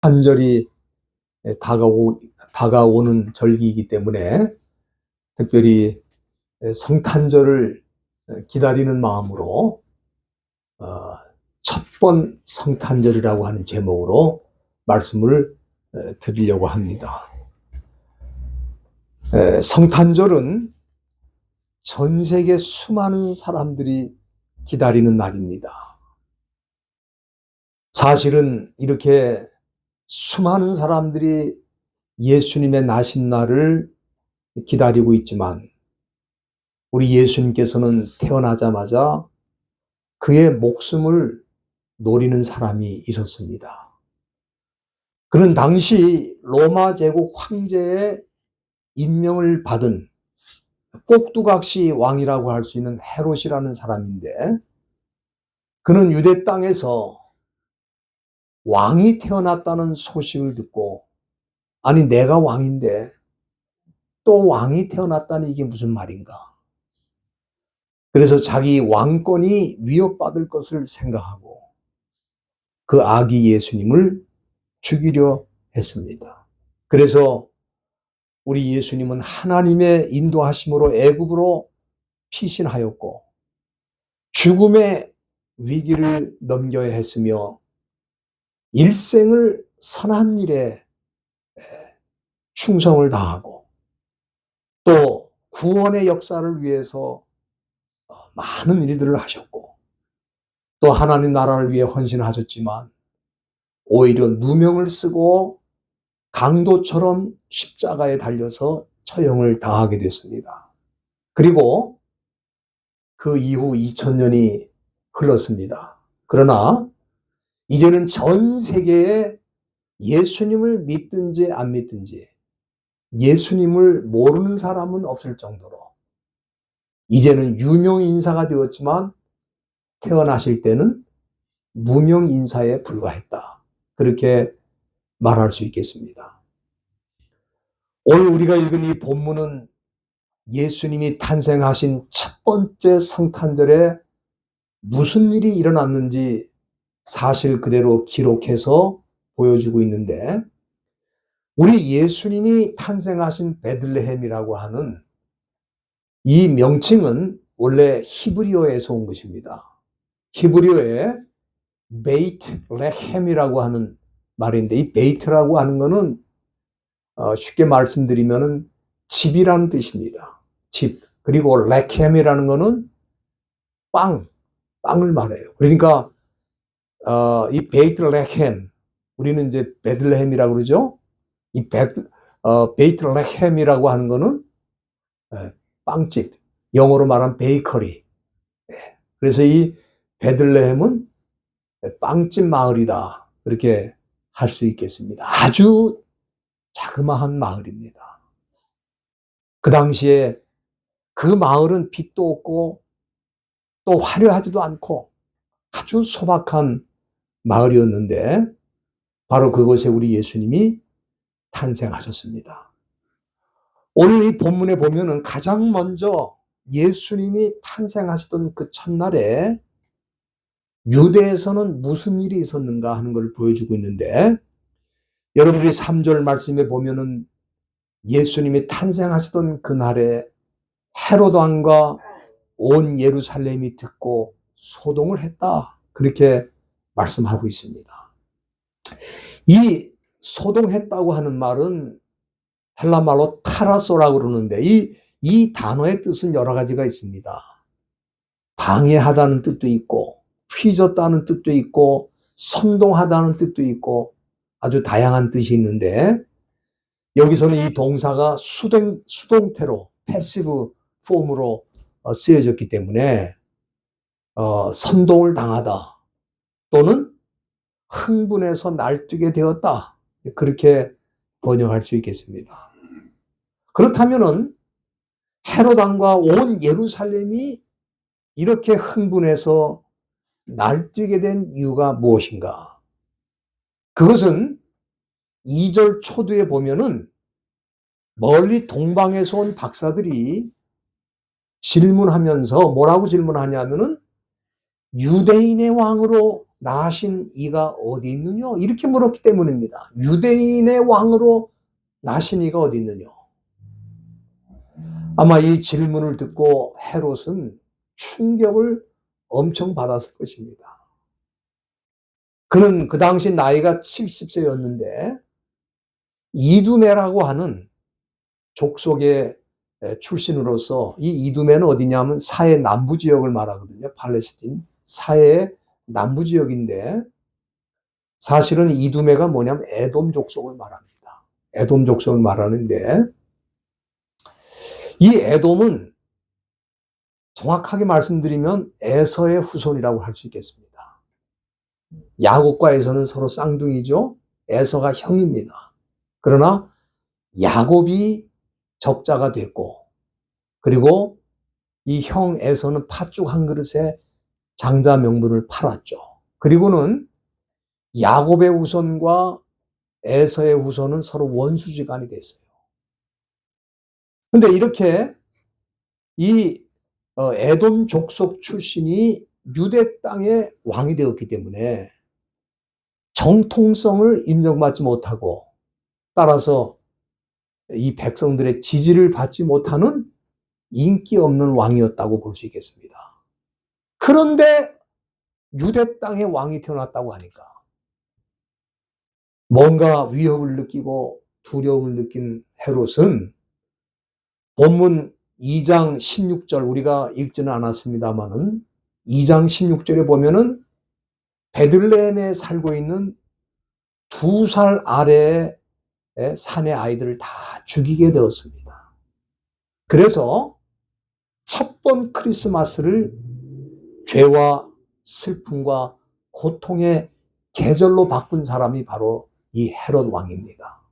한절이 다가오는 절기이기 때문에 특별히 성탄절을 기다리는 마음으로 첫 번 성탄절이라고 하는 제목으로 말씀을 드리려고 합니다. 성탄절은 전 세계 수많은 사람들이 기다리는 날입니다. 사실은 이렇게 수많은 사람들이 예수님의 나신 날을 기다리고 있지만 우리 예수님께서는 태어나자마자 그의 목숨을 노리는 사람이 있었습니다. 그는 당시 로마 제국 황제의 임명을 받은 꼭두각시 왕이라고 할 수 있는 헤롯이라는 사람인데, 그는 유대 땅에서 왕이 태어났다는 소식을 듣고, 아니 내가 왕인데 또 왕이 태어났다니 이게 무슨 말인가. 그래서 자기 왕권이 위협받을 것을 생각하고 그 아기 예수님을 죽이려 했습니다. 그래서 우리 예수님은 하나님의 인도하심으로 애굽으로 피신하였고 죽음의 위기를 넘겨야 했으며 일생을 선한 일에 충성을 다하고 또 구원의 역사를 위해서 많은 일들을 하셨고 또 하나님 나라를 위해 헌신하셨지만 오히려 누명을 쓰고 강도처럼 십자가에 달려서 처형을 당하게 됐습니다. 그리고 그 이후 2000년이 흘렀습니다. 그러나 이제는 전 세계에 예수님을 믿든지 안 믿든지 예수님을 모르는 사람은 없을 정도로 이제는 유명 인사가 되었지만 태어나실 때는 무명 인사에 불과했다. 그렇게 말할 수 있겠습니다. 오늘 우리가 읽은 이 본문은 예수님이 탄생하신 첫 번째 성탄절에 무슨 일이 일어났는지 사실 그대로 기록해서 보여주고 있는데, 우리 예수님이 탄생하신 베들레헴이라고 하는 이 명칭은 원래 히브리어에서 온 것입니다. 히브리어에 베이트레헴이라고 하는 말인데, 이 베이트라고 하는 것은 쉽게 말씀드리면 집이라는 뜻입니다. 집. 그리고 레켐이라는 것은 빵을 말해요. 그러니까 이 베이트레헴, 우리는 이제 베들레헴이라고 그러죠. 이 베이트레헴이라고 하는 것은 빵집, 영어로 말하면 베이커리. 그래서 이 베들레헴은 빵집 마을이다, 그렇게 할 수 있겠습니다. 아주 자그마한 마을입니다. 그 당시에 그 마을은 빛도 없고 또 화려하지도 않고 아주 소박한 마을이었는데 바로 그곳에 우리 예수님이 탄생하셨습니다. 오늘 이 본문에 보면은 가장 먼저 예수님이 탄생하시던 그 첫날에 유대에서는 무슨 일이 있었는가 하는 걸 보여주고 있는데, 여러분들이 3절 말씀에 보면은 예수님이 탄생하시던 그날에 헤롯 왕과 온 예루살렘이 듣고 소동을 했다, 그렇게 말씀하고 있습니다. 이 소동했다고 하는 말은 헬라 말로 타라소라고 그러는데 이 단어의 뜻은 여러 가지가 있습니다. 방해하다는 뜻도 있고 휘젓다는 뜻도 있고 선동하다는 뜻도 있고 아주 다양한 뜻이 있는데, 여기서는 이 동사가 수동태로 패시브 폼으로 쓰여졌기 때문에 선동을 당하다 또는 흥분해서 날뛰게 되었다, 그렇게 번역할 수 있겠습니다. 그렇다면은 헤롯 왕과 온 예루살렘이 이렇게 흥분해서 날뛰게 된 이유가 무엇인가? 그것은 2절 초두에 보면은 멀리 동방에서 온 박사들이 질문하면서 뭐라고 질문하냐면은 유대인의 왕으로 나신 이가 어디 있느냐? 이렇게 물었기 때문입니다. 유대인의 왕으로 나신 이가 어디 있느냐? 아마 이 질문을 듣고 헤롯은 충격을 엄청 받았을 것입니다. 그는 그 당시 나이가 70세였는데 이두메라고 하는 족속의 출신으로서, 이 이두메는 어디냐면 사해 남부 지역을 말하거든요. 팔레스틴 사해의 남부 지역인데, 사실은 이두메가 뭐냐면 에돔 족속을 말합니다. 에돔 족속을 말하는데, 이 에돔은 정확하게 말씀드리면 에서의 후손이라고 할 수 있겠습니다. 야곱과 에서는 서로 쌍둥이죠. 에서가 형입니다. 그러나 야곱이 적자가 됐고, 그리고 이 형 에서는 팥죽 한 그릇에 장자 명분을 팔았죠. 그리고는 야곱의 후손과 에서의 후손은 서로 원수지간이 됐어요. 근데 이렇게 이 에돔 족속 출신이 유대 땅의 왕이 되었기 때문에 정통성을 인정받지 못하고, 따라서 이 백성들의 지지를 받지 못하는 인기 없는 왕이었다고 볼 수 있겠습니다. 그런데 유대 땅의 왕이 태어났다고 하니까 뭔가 위협을 느끼고 두려움을 느낀 헤롯은 본문 2장 16절, 우리가 읽지는 않았습니다만은 2장 16절에 보면은 베들레헴에 살고 있는 2살 아래의 산의 아이들을 다 죽이게 되었습니다. 그래서 첫 번 크리스마스를 죄와 슬픔과 고통의 계절로 바꾼 사람이 바로 이 헤롯 왕입니다.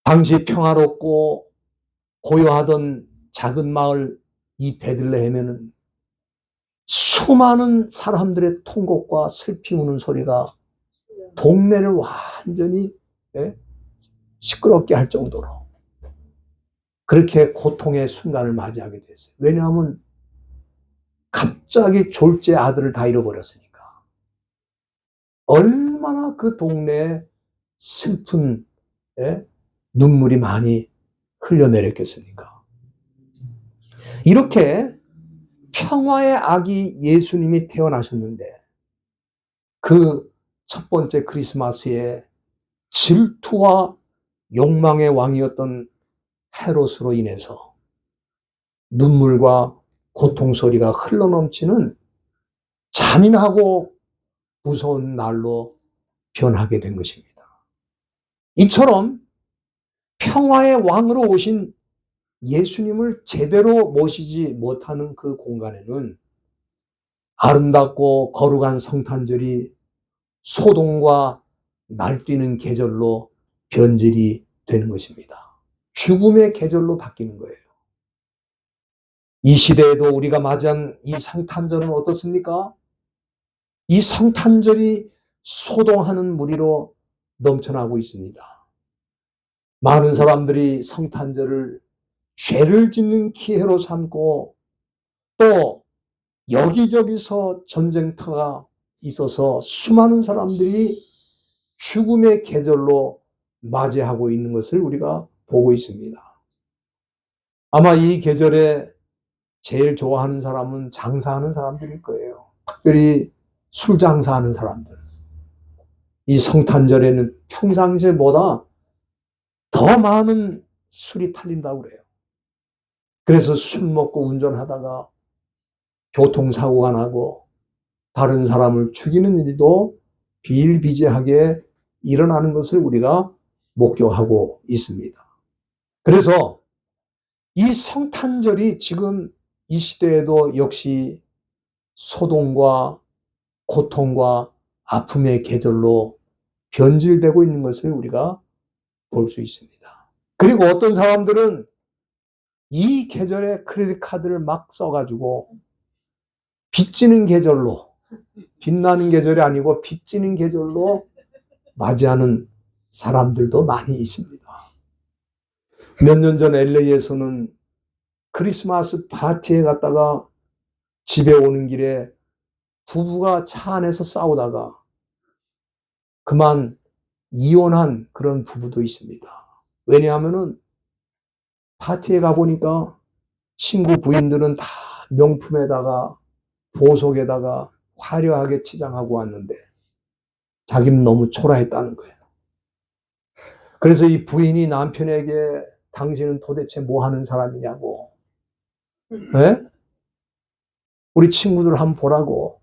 당시 평화롭고 고요하던 작은 마을 이 베들레헴에는 수많은 사람들의 통곡과 슬피 우는 소리가 동네를 완전히 시끄럽게 할 정도로 그렇게 고통의 순간을 맞이하게 됐어요. 왜냐하면 갑자기 졸제 아들을 다 잃어버렸으니까. 얼마나 그 동네에 슬픈 눈물이 많이 흘려내렸겠습니까? 이렇게 평화의 아기 예수님이 태어나셨는데, 그 첫 번째 크리스마스에 질투와 욕망의 왕이었던 헤롯으로 인해서 눈물과 고통 소리가 흘러넘치는 잔인하고 무서운 날로 변하게 된 것입니다. 이처럼 평화의 왕으로 오신 예수님을 제대로 모시지 못하는 그 공간에는 아름답고 거룩한 성탄절이 소동과 날뛰는 계절로 변질이 되는 것입니다. 죽음의 계절로 바뀌는 거예요. 이 시대에도 우리가 맞이한 이 성탄절은 어떻습니까? 이 성탄절이 소동하는 무리로 넘쳐나고 있습니다. 많은 사람들이 성탄절을 죄를 짓는 기회로 삼고, 또 여기저기서 전쟁터가 있어서 수많은 사람들이 죽음의 계절로 맞이하고 있는 것을 우리가 보고 있습니다. 아마 이 계절에 제일 좋아하는 사람은 장사하는 사람들일 거예요. 특별히 술 장사하는 사람들. 이 성탄절에는 평상시보다 더 많은 술이 팔린다고 그래요. 그래서 술 먹고 운전하다가 교통사고가 나고 다른 사람을 죽이는 일도 비일비재하게 일어나는 것을 우리가 목격하고 있습니다. 그래서 이 성탄절이 지금 이 시대에도 역시 소동과 고통과 아픔의 계절로 변질되고 있는 것을 우리가 볼 수 있습니다. 그리고 어떤 사람들은 이 계절에 크레딧 카드를 막 써가지고 빚지는 계절로, 빛나는 계절이 아니고 빚지는 계절로 맞이하는 사람들도 많이 있습니다. 몇 년 전 LA에서는 크리스마스 파티에 갔다가 집에 오는 길에 부부가 차 안에서 싸우다가 그만 이혼한 그런 부부도 있습니다. 왜냐하면은 파티에 가보니까 친구 부인들은 다 명품에다가 보석에다가 화려하게 치장하고 왔는데 자기는 너무 초라했다는 거예요. 그래서 이 부인이 남편에게 당신은 도대체 뭐 하는 사람이냐고, 네? 우리 친구들 한번 보라고.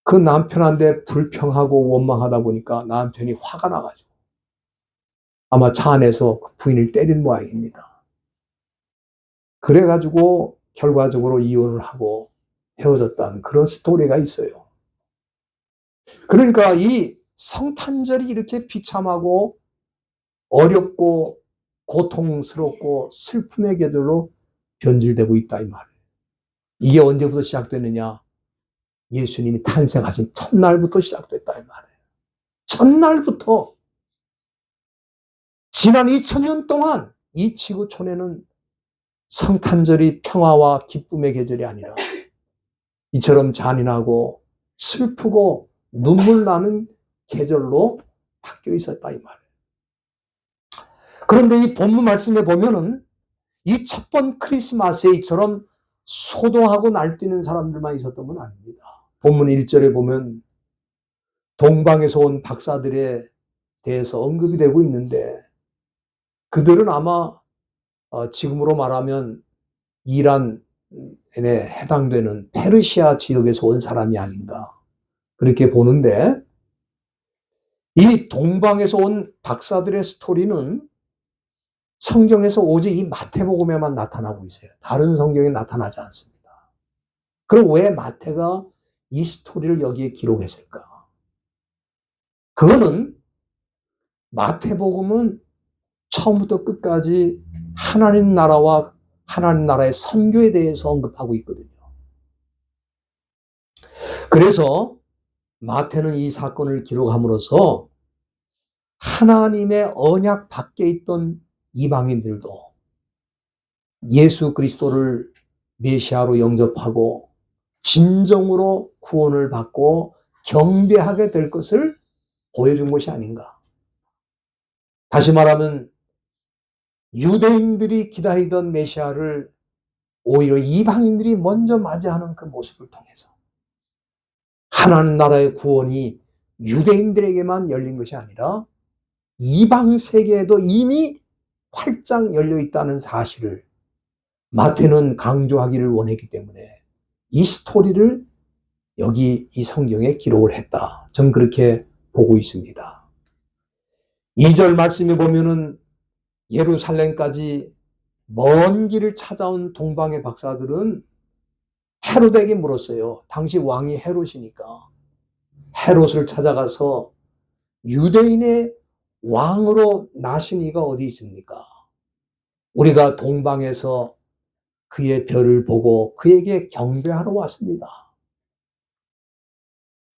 그 남편한테 불평하고 원망하다 보니까 남편이 화가 나가지고 아마 차 안에서 그 부인을 때린 모양입니다. 그래가지고 결과적으로 이혼을 하고 헤어졌다는 그런 스토리가 있어요. 그러니까 이 성탄절이 이렇게 비참하고 어렵고 고통스럽고 슬픔의 계절로 변질되고 있다 이 말이에요. 이게 언제부터 시작되느냐? 예수님이 탄생하신 첫날부터 시작됐다 이 말이에요. 첫날부터 지난 2000년 동안 이 지구촌에는 성탄절이 평화와 기쁨의 계절이 아니라 이처럼 잔인하고 슬프고 눈물 나는 계절로 바뀌어 있었다 이 말이에요. 그런데 이 본문 말씀에 보면은 이 첫 번 크리스마스에 이처럼 소동하고 날뛰는 사람들만 있었던 건 아닙니다. 본문 1절에 보면 동방에서 온 박사들에 대해서 언급이 되고 있는데 그들은 아마 지금으로 말하면 이란에 해당되는 페르시아 지역에서 온 사람이 아닌가 그렇게 보는데 이 동방에서 온 박사들의 스토리는 성경에서 오직 이 마태복음에만 나타나고 있어요. 다른 성경에 나타나지 않습니다. 그럼 왜 마태가 이 스토리를 여기에 기록했을까? 그거는 마태복음은 처음부터 끝까지 하나님 나라와 하나님 나라의 선교에 대해서 언급하고 있거든요. 그래서 마태는 이 사건을 기록함으로써 하나님의 언약 밖에 있던 이방인들도 예수 그리스도를 메시아로 영접하고 진정으로 구원을 받고 경배하게 될 것을 보여준 것이 아닌가. 다시 말하면 유대인들이 기다리던 메시아를 오히려 이방인들이 먼저 맞이하는 그 모습을 통해서 하나님 나라의 구원이 유대인들에게만 열린 것이 아니라 이방 세계에도 이미 활짝 열려 있다는 사실을 마태는 강조하기를 원했기 때문에 이 스토리를 여기 이 성경에 기록을 했다. 저는 그렇게 보고 있습니다. 2절 말씀에 보면은 예루살렘까지 먼 길을 찾아온 동방의 박사들은 헤롯에게 물었어요. 당시 왕이 헤롯이니까 헤롯을 찾아가서 유대인의 왕으로 나신 이가 어디 있습니까? 우리가 동방에서 그의 별을 보고 그에게 경배하러 왔습니다.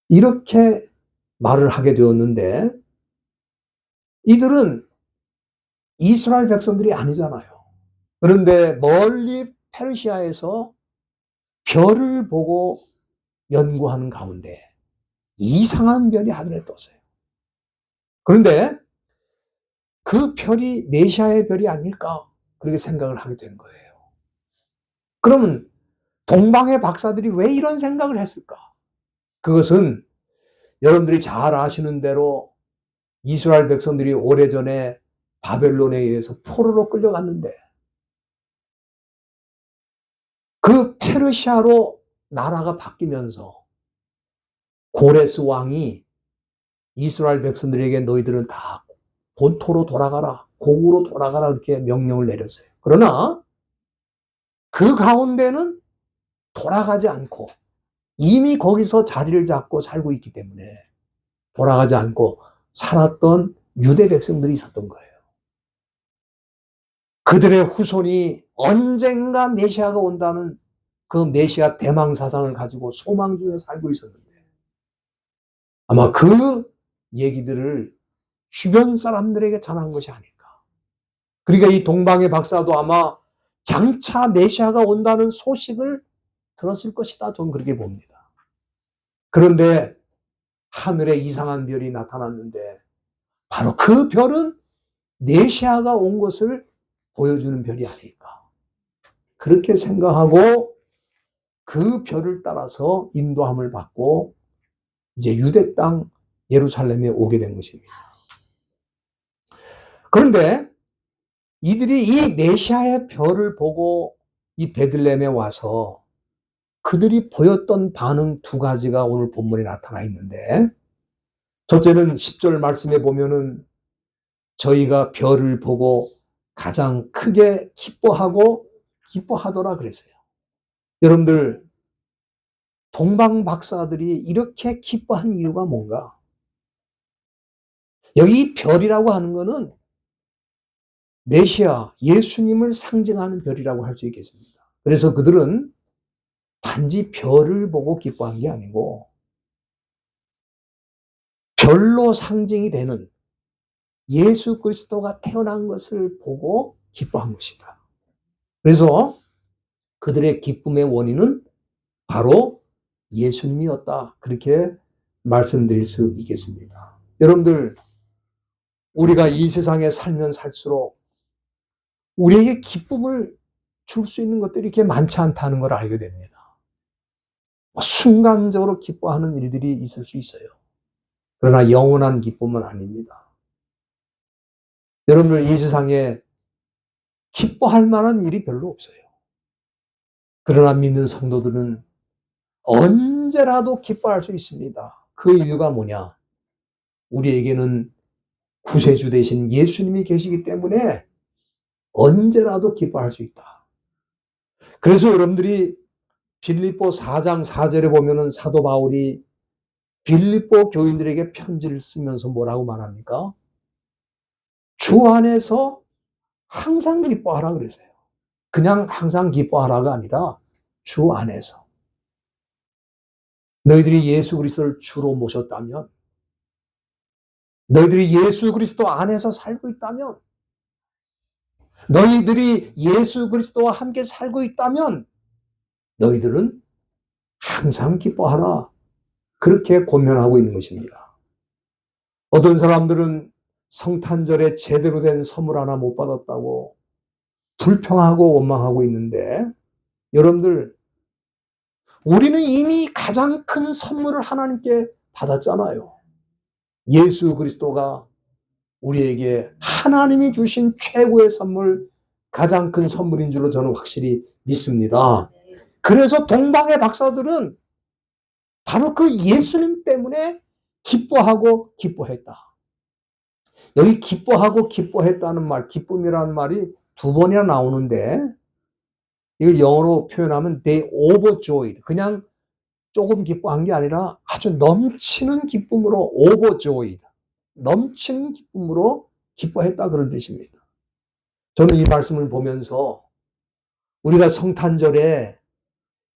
이렇게 말을 하게 되었는데 이들은 이스라엘 백성들이 아니잖아요. 그런데 멀리 페르시아에서 별을 보고 연구하는 가운데 이상한 별이 하늘에 떴어요. 그런데 그 별이 메시아의 별이 아닐까 그렇게 생각을 하게 된 거예요. 그러면 동방의 박사들이 왜 이런 생각을 했을까? 그것은 여러분들이 잘 아시는 대로 이스라엘 백성들이 오래전에 바벨론에 의해서 포로로 끌려갔는데 그 페르시아로 나라가 바뀌면서 고레스 왕이 이스라엘 백성들에게 너희들은 다 본토로 돌아가라, 고국으로 돌아가라 이렇게 명령을 내렸어요. 그러나 그 가운데는 돌아가지 않고 이미 거기서 자리를 잡고 살고 있기 때문에 돌아가지 않고 살았던 유대 백성들이 있었던 거예요. 그들의 후손이 언젠가 메시아가 온다는 그 메시아 대망 사상을 가지고 소망 중에 살고 있었는데 아마 그 얘기들을 주변 사람들에게 전한 것이 아닐까. 그러니까 이 동방의 박사도 아마 장차 메시아가 온다는 소식을 들었을 것이다. 저는 그렇게 봅니다. 그런데 하늘에 이상한 별이 나타났는데 바로 그 별은 메시아가 온 것을 보여주는 별이 아닐까. 그렇게 생각하고 그 별을 따라서 인도함을 받고 이제 유대 땅 예루살렘에 오게 된 것입니다. 그런데 이들이 이 메시아의 별을 보고 이 베들레헴에 와서 그들이 보였던 반응 두 가지가 오늘 본문에 나타나 있는데, 첫째는 10절 말씀에 보면은 저희가 별을 보고 가장 크게 기뻐하더라 그랬어요. 여러분들, 동방 박사들이 이렇게 기뻐한 이유가 뭔가? 여기 별이라고 하는 것은 메시아, 예수님을 상징하는 별이라고 할 수 있겠습니다. 그래서 그들은 단지 별을 보고 기뻐한 게 아니고 별로 상징이 되는 예수 그리스도가 태어난 것을 보고 기뻐한 것이다. 그래서 그들의 기쁨의 원인은 바로 예수님이었다. 그렇게 말씀드릴 수 있겠습니다. 여러분들, 우리가 이 세상에 살면 살수록 우리에게 기쁨을 줄 수 있는 것들이 이렇게 많지 않다는 걸 알게 됩니다. 순간적으로 기뻐하는 일들이 있을 수 있어요. 그러나 영원한 기쁨은 아닙니다. 여러분들, 이 세상에 기뻐할 만한 일이 별로 없어요. 그러나 믿는 성도들은 언제라도 기뻐할 수 있습니다. 그 이유가 뭐냐? 우리에게는 구세주 되신 예수님이 계시기 때문에 언제라도 기뻐할 수 있다. 그래서 여러분들이 빌립보 4장 4절에 보면은 사도 바울이 빌립보 교인들에게 편지를 쓰면서 뭐라고 말합니까? 주 안에서 항상 기뻐하라 그랬어요. 그냥 항상 기뻐하라가 아니라 주 안에서. 너희들이 예수 그리스도를 주로 모셨다면, 너희들이 예수 그리스도 안에서 살고 있다면, 너희들이 예수 그리스도와 함께 살고 있다면 너희들은 항상 기뻐하라. 그렇게 권면하고 있는 것입니다. 어떤 사람들은 성탄절에 제대로 된 선물 하나 못 받았다고 불평하고 원망하고 있는데, 여러분들, 우리는 이미 가장 큰 선물을 하나님께 받았잖아요. 예수 그리스도가 우리에게 하나님이 주신 최고의 선물, 가장 큰 선물인 줄로 저는 확실히 믿습니다. 그래서 동방의 박사들은 바로 그 예수님 때문에 기뻐하고 기뻐했다. 여기 기뻐하고 기뻐했다는 말, 기쁨이라는 말이 두 번이나 나오는데, 이걸 영어로 표현하면 they overjoyed. 그냥 조금 기뻐한 게 아니라 아주 넘치는 기쁨으로 overjoyed. 넘치는 기쁨으로 기뻐했다, 그런 뜻입니다. 저는 이 말씀을 보면서 우리가 성탄절에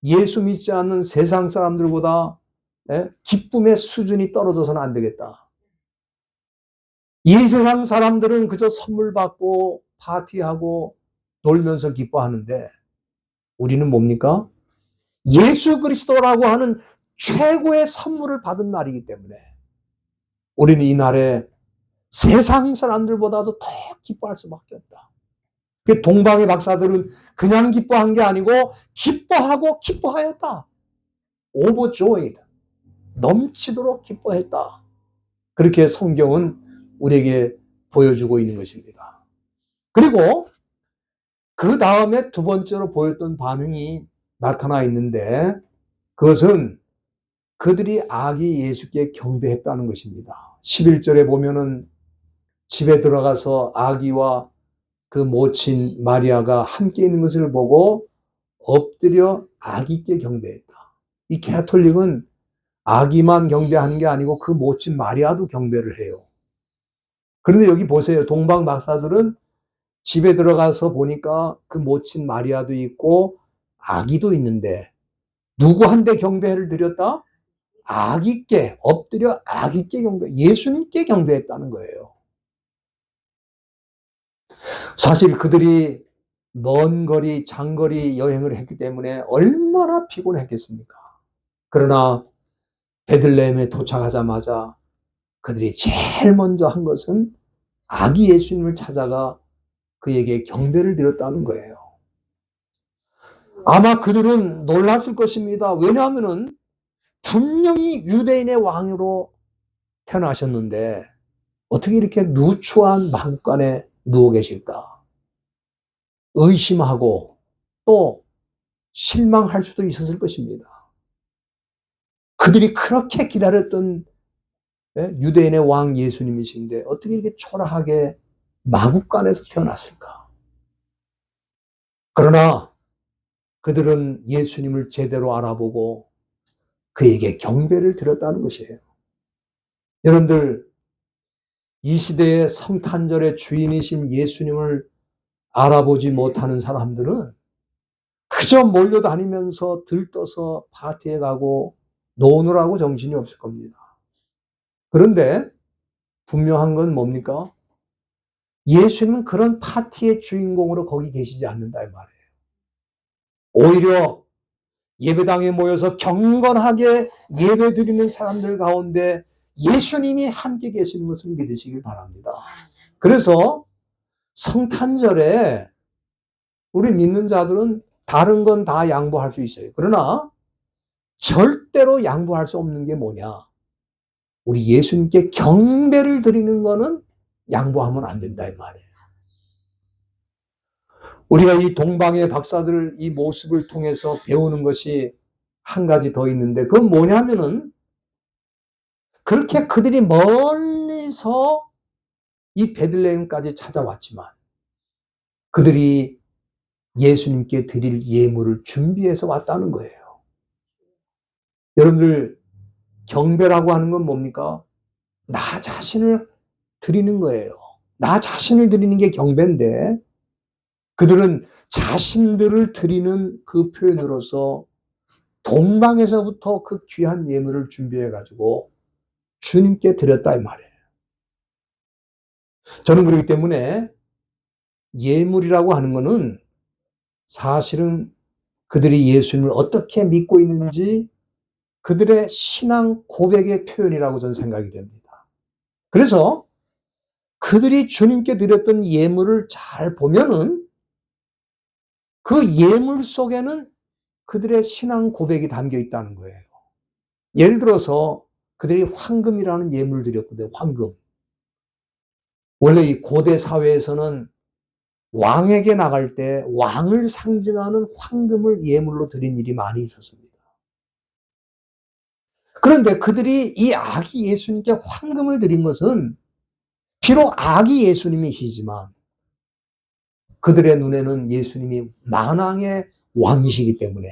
예수 믿지 않는 세상 사람들보다 기쁨의 수준이 떨어져서는 안 되겠다. 이 세상 사람들은 그저 선물 받고 파티하고 놀면서 기뻐하는데, 우리는 뭡니까? 예수 그리스도라고 하는 최고의 선물을 받은 날이기 때문에 우리는 이 날에 세상 사람들보다도 더 기뻐할 수밖에 없다. 동방의 박사들은 그냥 기뻐한 게 아니고 기뻐하고 기뻐하였다. overjoyed. 넘치도록 기뻐했다. 그렇게 성경은 우리에게 보여주고 있는 것입니다. 그리고 그 다음에 두 번째로 보였던 반응이 나타나 있는데, 그것은 그들이 아기 예수께 경배했다는 것입니다. 11절에 보면은 집에 들어가서 아기와 그 모친 마리아가 함께 있는 것을 보고 엎드려 아기께 경배했다. 이 가톨릭은 아기만 경배하는 게 아니고 그 모친 마리아도 경배를 해요. 그런데 여기 보세요. 동방 박사들은 집에 들어가서 보니까 그 모친 마리아도 있고 아기도 있는데 누구한테 경배를 드렸다? 아기께, 엎드려 아기께 경배, 예수님께 경배했다는 거예요. 사실 그들이 먼 거리, 장거리 여행을 했기 때문에 얼마나 피곤했겠습니까? 그러나 베들레헴에 도착하자마자 그들이 제일 먼저 한 것은 아기 예수님을 찾아가 그에게 경배를 드렸다는 거예요. 아마 그들은 놀랐을 것입니다. 왜냐하면은 분명히 유대인의 왕으로 태어나셨는데 어떻게 이렇게 누추한 마구간에 누워 계실까? 의심하고 또 실망할 수도 있었을 것입니다. 그들이 그렇게 기다렸던 유대인의 왕 예수님이신데 어떻게 이렇게 초라하게 마구간에서 태어났을까? 그러나 그들은 예수님을 제대로 알아보고 그에게 경배를 드렸다는 것이에요. 여러분들, 이 시대의 성탄절의 주인이신 예수님을 알아보지 못하는 사람들은 그저 몰려다니면서 들떠서 파티에 가고 노느라고 정신이 없을 겁니다. 그런데 분명한 건 뭡니까? 예수님은 그런 파티의 주인공으로 거기 계시지 않는다 이 말이에요. 오히려 예배당에 모여서 경건하게 예배드리는 사람들 가운데 예수님이 함께 계시는 것을 믿으시길 바랍니다. 그래서 성탄절에 우리 믿는 자들은 다른 건 다 양보할 수 있어요. 그러나 절대로 양보할 수 없는 게 뭐냐? 우리 예수님께 경배를 드리는 거는 양보하면 안 된다 이 말이에요. 우리가 이 동방의 박사들 이 모습을 통해서 배우는 것이 한 가지 더 있는데 그건 뭐냐면은 그렇게 그들이 멀리서 이 베들레헴까지 찾아왔지만 그들이 예수님께 드릴 예물을 준비해서 왔다는 거예요. 여러분들, 경배라고 하는 건 뭡니까? 나 자신을 드리는 거예요. 나 자신을 드리는 게 경배인데 그들은 자신들을 드리는 그 표현으로서 동방에서부터 그 귀한 예물을 준비해 가지고 주님께 드렸다 이 말이에요. 저는 그렇기 때문에 예물이라고 하는 것은 사실은 그들이 예수님을 어떻게 믿고 있는지 그들의 신앙 고백의 표현이라고 저는 생각이 됩니다. 그래서 그들이 주님께 드렸던 예물을 잘 보면은 그 예물 속에는 그들의 신앙 고백이 담겨 있다는 거예요. 예를 들어서 그들이 황금이라는 예물을 드렸거든요. 황금. 원래 이 고대 사회에서는 왕에게 나갈 때 왕을 상징하는 황금을 예물로 드린 일이 많이 있었습니다. 그런데 그들이 이 아기 예수님께 황금을 드린 것은 비록 아기 예수님이시지만 그들의 눈에는 예수님이 만왕의 왕이시기 때문에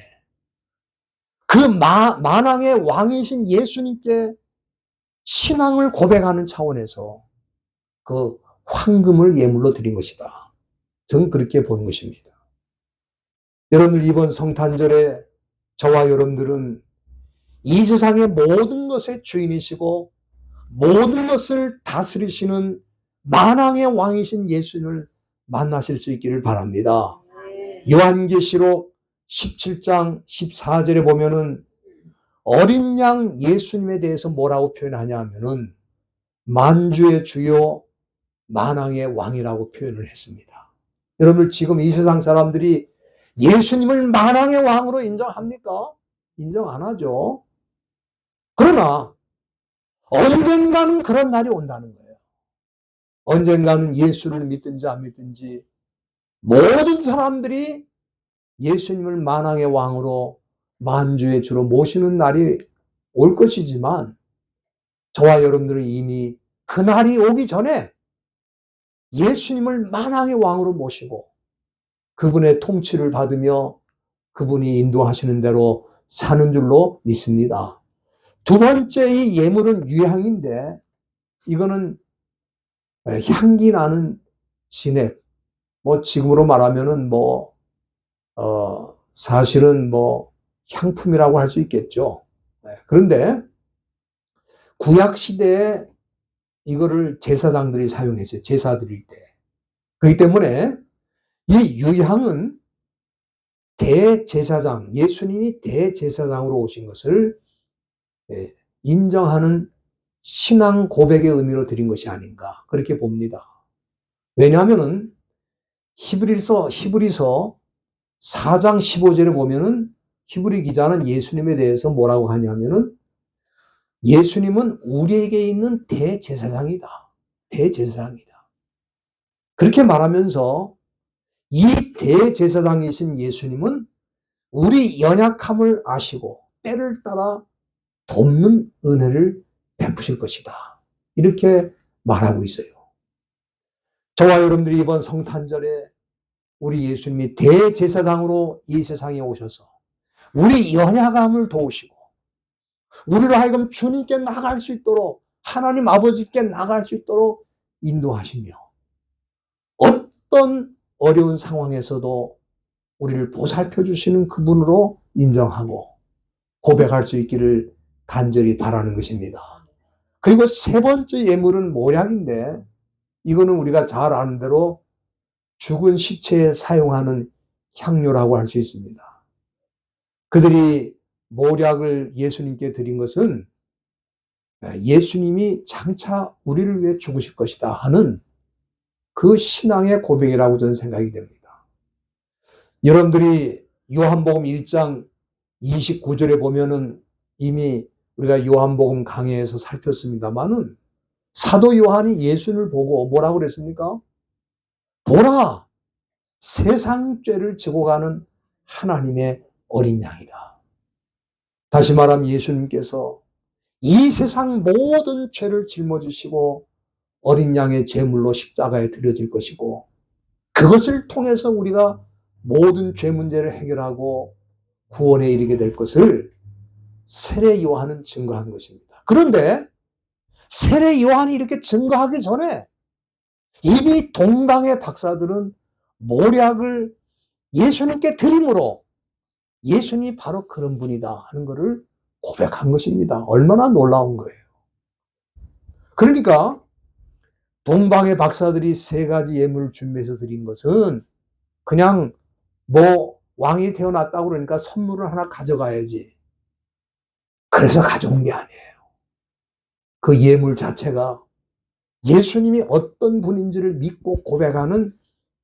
그 만왕의 왕이신 예수님께 신앙을 고백하는 차원에서 그 황금을 예물로 드린 것이다. 저는 그렇게 보는 것입니다. 여러분들, 이번 성탄절에 저와 여러분들은 이 세상의 모든 것의 주인이시고 모든 것을 다스리시는 만왕의 왕이신 예수님을 만나실 수 있기를 바랍니다. 요한계시록 17장 14절에 보면은 어린 양 예수님에 대해서 뭐라고 표현하냐 하면은 만주의 주요 만왕의 왕이라고 표현을 했습니다. 여러분, 지금 이 세상 사람들이 예수님을 만왕의 왕으로 인정합니까? 인정 안 하죠. 그러나 언젠가는 그런 날이 온다는 거예요. 언젠가는 예수를 믿든지 안 믿든지 모든 사람들이 예수님을 만왕의 왕으로 만주의 주로 모시는 날이 올 것이지만 저와 여러분들은 이미 그 날이 오기 전에 예수님을 만왕의 왕으로 모시고 그분의 통치를 받으며 그분이 인도하시는 대로 사는 줄로 믿습니다. 두 번째 이 예물은 유향인데 이거는 향기 나는 진액, 지금으로 말하면은 사실은 향품이라고 할 수 있겠죠. 그런데 구약 시대에 이거를 제사장들이 사용했어요. 제사 드릴 때. 그렇기 때문에 이 유향은 대제사장, 예수님이 대제사장으로 오신 것을 인정하는 신앙 고백의 의미로 드린 것이 아닌가 그렇게 봅니다. 왜냐하면은 히브리서 4장 15절에 보면은 히브리 기자는 예수님에 대해서 뭐라고 하냐면은 예수님은 우리에게 있는 대제사장이다. 대제사장이다. 그렇게 말하면서 이 대제사장이신 예수님은 우리 연약함을 아시고 때를 따라 돕는 은혜를 베푸실 것이다. 이렇게 말하고 있어요. 저와 여러분들이 이번 성탄절에 우리 예수님이 대제사장으로 이 세상에 오셔서 우리 연약함을 도우시고 우리로 하여금 주님께 나갈 수 있도록 하나님 아버지께 나갈 수 있도록 인도하시며 어떤 어려운 상황에서도 우리를 보살펴 주시는 그분으로 인정하고 고백할 수 있기를 간절히 바라는 것입니다. 그리고 세 번째 예물은 모략인데 이거는 우리가 잘 아는 대로 죽은 시체에 사용하는 향료라고 할 수 있습니다. 그들이 모략을 예수님께 드린 것은 예수님이 장차 우리를 위해 죽으실 것이다 하는 그 신앙의 고백이라고 저는 생각이 됩니다. 여러분들이 요한복음 1장 29절에 보면은 이미 우리가 요한복음 강해에서 살폈습니다만은 사도 요한이 예수님을 보고 뭐라고 그랬습니까? 보라! 세상 죄를 지고 가는 하나님의 어린 양이다. 다시 말하면 예수님께서 이 세상 모든 죄를 짊어지시고 어린 양의 제물로 십자가에 드려질 것이고 그것을 통해서 우리가 모든 죄 문제를 해결하고 구원에 이르게 될 것을 세례 요한은 증거한 것입니다. 그런데 세례 요한이 이렇게 증거하기 전에 이미 동방의 박사들은 모략을 예수님께 드림으로 예수님이 바로 그런 분이다 하는 것을 고백한 것입니다. 얼마나 놀라운 거예요. 그러니까 동방의 박사들이 세 가지 예물을 준비해서 드린 것은 그냥 뭐 왕이 태어났다고 그러니까 선물을 하나 가져가야지. 그래서 가져온 게 아니에요. 그 예물 자체가 예수님이 어떤 분인지를 믿고 고백하는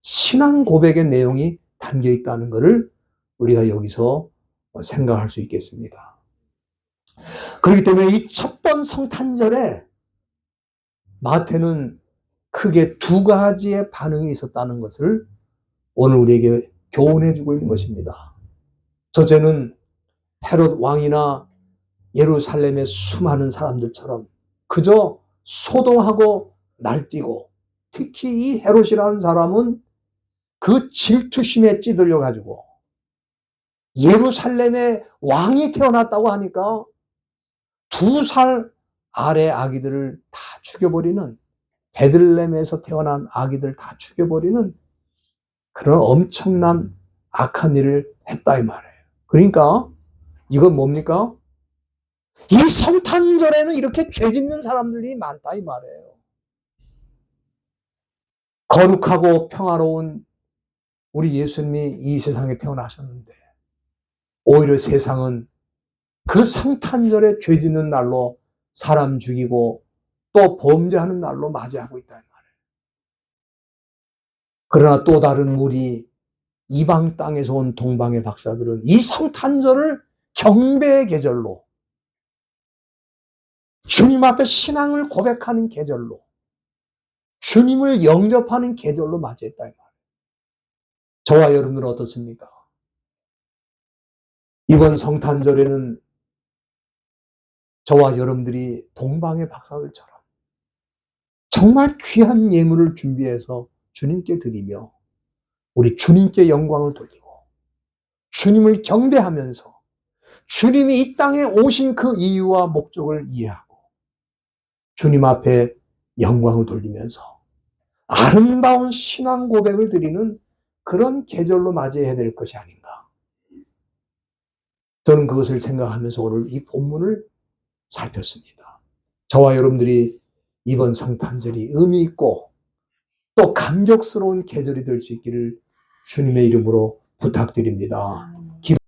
신앙 고백의 내용이 담겨 있다는 것을 우리가 여기서 생각할 수 있겠습니다. 그렇기 때문에 이 첫 번 성탄절에 마태는 크게 두 가지의 반응이 있었다는 것을 오늘 우리에게 교훈해 주고 있는 것입니다. 첫째는 헤롯 왕이나 예루살렘의 수많은 사람들처럼 그저 소동하고 날뛰고 특히 이 헤롯이라는 사람은 그 질투심에 찌들려 가지고 예루살렘에 왕이 태어났다고 하니까 2살 아래 아기들을 다 죽여버리는 베들레헴에서 태어난 아기들 다 죽여버리는 그런 엄청난 악한 일을 했다 이 말이에요. 그러니까 이건 뭡니까? 이 성탄절에는 이렇게 죄 짓는 사람들이 많다 이 말이에요. 거룩하고 평화로운 우리 예수님이 이 세상에 태어나셨는데 오히려 세상은 그 성탄절에 죄 짓는 날로 사람 죽이고 또 범죄하는 날로 맞이하고 있다 이 말이에요. 그러나 또 다른 우리 이방 땅에서 온 동방의 박사들은 이 성탄절을 경배의 계절로 주님 앞에 신앙을 고백하는 계절로 주님을 영접하는 계절로 맞이했다 이 말이에요. 저와 여러분들은 어떻습니까? 이번 성탄절에는 저와 여러분들이 동방의 박사들처럼 정말 귀한 예물을 준비해서 주님께 드리며 우리 주님께 영광을 돌리고 주님을 경배하면서 주님이 이 땅에 오신 그 이유와 목적을 이해하고 주님 앞에 영광을 돌리면서 아름다운 신앙 고백을 드리는 그런 계절로 맞이해야 될 것이 아닌가. 저는 그것을 생각하면서 오늘 이 본문을 살폈습니다. 저와 여러분들이 이번 성탄절이 의미 있고 또 감격스러운 계절이 될 수 있기를 주님의 이름으로 부탁드립니다.